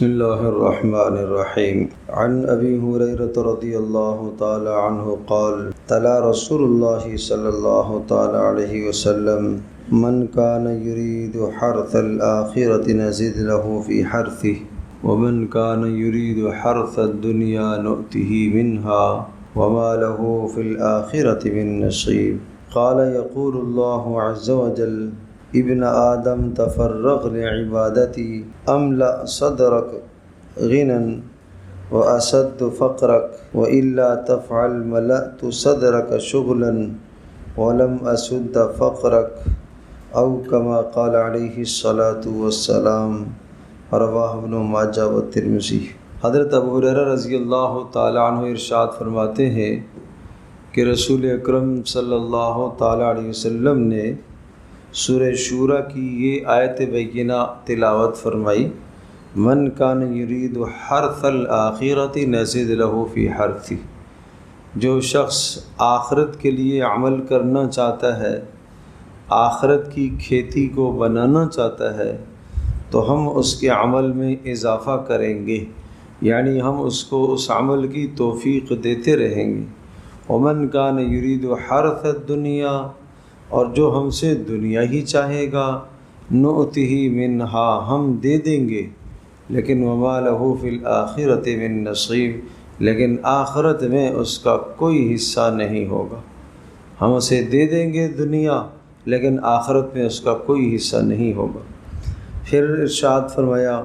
بسم اللہ الرحمن الرحیم عن ابی ہریرہ رضی اللہ تعالی عنہ قال تلا رسول اللہ صلی اللہ تعالی علیہ وسلم من کان یرید حرث الآخرة نزد له فی حرثه ومن کان یرید حرث الدنیا نؤتہ منها وما له فی الآخرة من نصیب قال یقول اللہ عز وجل ابن آدم تفرغ لعبادتی املأ صدرك غنا وأسد فقرك وإلا تفعل ملأت صدرك شغلا ولم أسد فقرك أو كما قال عليه الصلاة والسلام رواه ابن ماجہ والترمذی۔ حضرت ابو ہریرہ رضی اللہ تعالی عنہ ارشاد فرماتے ہیں کہ رسول اکرم صلی اللہ تعالی علیہ وسلم نے سورہ شورى کی یہ آیت بینہ تلاوت فرمائی، من کان یرید حرث الآخرة نزد له فی حرثہ، جو شخص آخرت کے لیے عمل کرنا چاہتا ہے، آخرت کی کھیتی کو بنانا چاہتا ہے، تو ہم اس کے عمل میں اضافہ کریں گے، یعنی ہم اس کو اس عمل کی توفیق دیتے رہیں گے۔ ومن کان یرید حرث الدنیا، اور جو ہم سے دنیا ہی چاہے گا، نؤتہ منہا، ہم دے دیں گے، لیکن وما لہ فی الآخرۃ من نصیب، لیکن آخرت میں اس کا کوئی حصہ نہیں ہوگا۔ ہم اسے دے دیں گے دنیا، لیکن آخرت میں اس کا کوئی حصہ نہیں ہوگا۔ پھر ارشاد فرمایا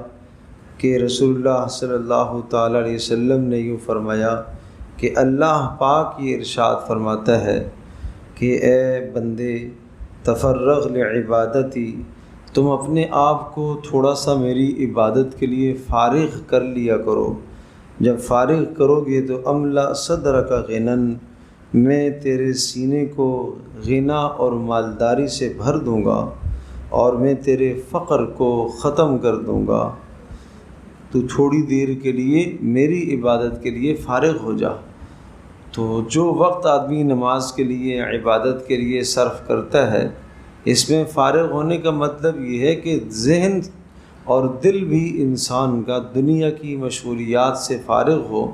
کہ رسول اللہ صلی اللہ تعالی علیہ وسلم نے یوں فرمایا کہ اللہ پاک یہ ارشاد فرماتا ہے کہ اے بندے، تفرغ لعبادتی، تم اپنے آپ کو تھوڑا سا میری عبادت کے لیے فارغ کر لیا کرو۔ جب فارغ کرو گے تو املا صدرک غنا، میں تیرے سینے کو غنا اور مالداری سے بھر دوں گا، اور میں تیرے فقر کو ختم کر دوں گا۔ تو تھوڑی دیر کے لیے میری عبادت کے لیے فارغ ہو جا۔ تو جو وقت آدمی نماز کے لیے، عبادت کے لیے صرف کرتا ہے، اس میں فارغ ہونے کا مطلب یہ ہے کہ ذہن اور دل بھی انسان کا دنیا کی مشغولیات سے فارغ ہو،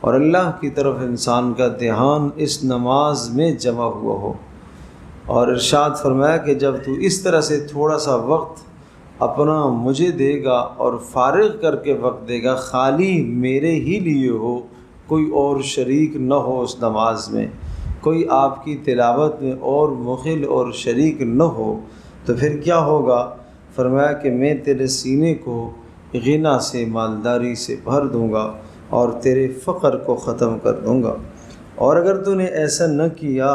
اور اللہ کی طرف انسان کا دھیان اس نماز میں جمع ہوا ہو۔ اور ارشاد فرمایا کہ جب تو اس طرح سے تھوڑا سا وقت اپنا مجھے دے گا اور فارغ کر کے وقت دے گا، خالی میرے ہی لیے ہو، کوئی اور شریک نہ ہو اس نماز میں، کوئی آپ کی تلاوت میں اور مخل اور شریک نہ ہو، تو پھر کیا ہوگا؟ فرمایا کہ میں تیرے سینے کو غنا سے، مالداری سے بھر دوں گا، اور تیرے فقر کو ختم کر دوں گا۔ اور اگر تو نے ایسا نہ کیا،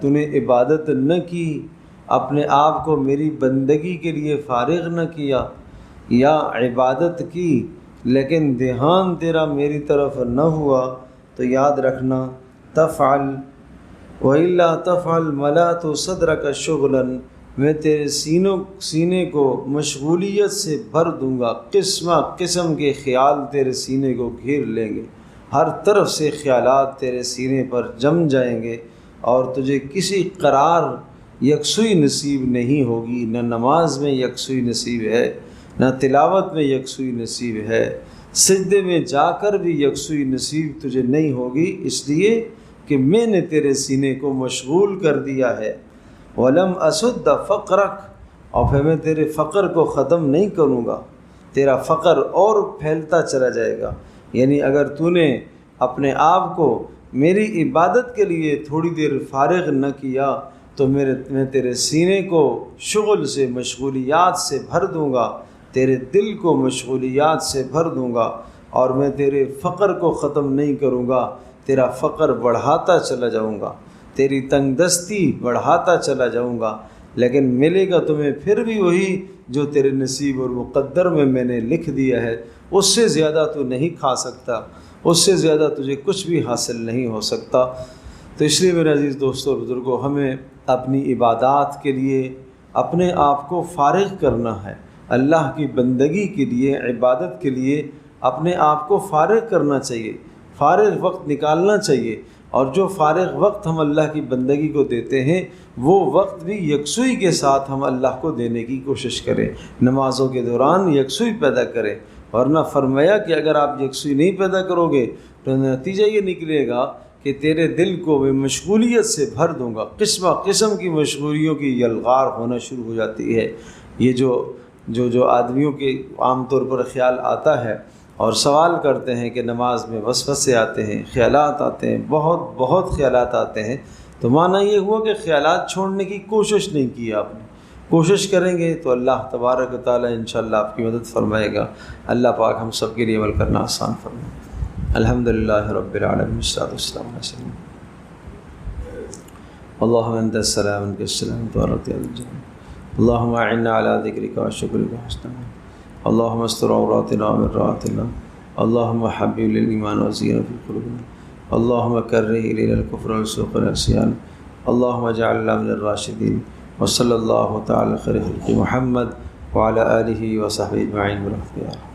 تو نے عبادت نہ کی، اپنے آپ کو میری بندگی کے لیے فارغ نہ کیا، یا عبادت کی لیکن دھیان تیرا میری طرف نہ ہوا، تو یاد رکھنا تفعل وَإِلَّا تَفْعَلْ مَلَأْتُ صَدْرَكَ شُغْلًا، میں تیرے سینے کو مشغولیت سے بھر دوں گا، قسم کے خیال تیرے سینے کو گھیر لیں گے، ہر طرف سے خیالات تیرے سینے پر جم جائیں گے، اور تجھے کسی قرار یکسوئی نصیب نہیں ہوگی، نہ نماز میں یکسوئی نصیب ہے، نہ تلاوت میں یکسوئی نصیب ہے، سجدے میں جا کر بھی یکسوئی نصیب تجھے نہیں ہوگی، اس لیے کہ میں نے تیرے سینے کو مشغول کر دیا ہے۔ وَلَمْ أَسُدَّ فَقْرَكَ، اور پھر میں تیرے فقر کو ختم نہیں کروں گا، تیرا فقر اور پھیلتا چلا جائے گا۔ یعنی اگر تو نے اپنے آپ کو میری عبادت کے لیے تھوڑی دیر فارغ نہ کیا، تو میں تیرے سینے کو شغل سے، مشغولیات سے بھر دوں گا، تیرے دل کو مشغولیات سے بھر دوں گا، اور میں تیرے فقر کو ختم نہیں کروں گا، تیرا فقر بڑھاتا چلا جاؤں گا، تیری تنگ دستی بڑھاتا چلا جاؤں گا، لیکن ملے گا تمہیں پھر بھی وہی جو تیرے نصیب اور مقدر میں نے لکھ دیا ہے، اس سے زیادہ تو نہیں کھا سکتا، اس سے زیادہ تجھے کچھ بھی حاصل نہیں ہو سکتا۔ تو اس لیے میرے عزیز دوستو اور بزرگوں، ہمیں اپنی عبادات کے لیے اپنے آپ کو فارغ کرنا ہے، اللہ کی بندگی کے لیے، عبادت کے لیے اپنے آپ کو فارغ کرنا چاہیے، فارغ وقت نکالنا چاہیے۔ اور جو فارغ وقت ہم اللہ کی بندگی کو دیتے ہیں وہ وقت بھی یکسوئی کے ساتھ ہم اللہ کو دینے کی کوشش کریں، نمازوں کے دوران یکسوئی پیدا کریں، ورنہ فرمایا کہ اگر آپ یکسوئی نہیں پیدا کرو گے تو نتیجہ یہ نکلے گا کہ تیرے دل کو میں مشغولیت سے بھر دوں گا، قسم قسم کی مشغولیوں کی یلغار ہونا شروع ہو جاتی ہے۔ یہ جو آدمیوں کے عام طور پر خیال آتا ہے اور سوال کرتے ہیں کہ نماز میں وسوسے آتے ہیں، خیالات آتے ہیں، بہت خیالات آتے ہیں، تو معنی یہ ہوا کہ خیالات چھوڑنے کی کوشش نہیں کی آپ نے۔ کوشش کریں گے تو اللہ تبارک و تعالیٰ انشاءاللہ آپ کی مدد فرمائے گا۔ اللہ پاک ہم سب کے لیے عمل کرنا آسان فرمائے۔ الحمدللہ رب العالمین، والصلاۃ والسلام علی سیدنا اللہم انت السلام منک السلام تبارک یا ذا الجلال، اللہم اعنا علی ذکرک وشکرک وحسن عبادتک، اللہم استر عوراتنا ومن اللہم حبب الایمان وزینہ فی قلوبنا، اللہم کرہ الینا الکفر والفسوق والعصیان، اللہم اجعلنا من الراشدین، وصلی اللہ تعالی خیر خلق محمد وعلی آلہ وصحبہ اجمعین برحمتک یا رب۔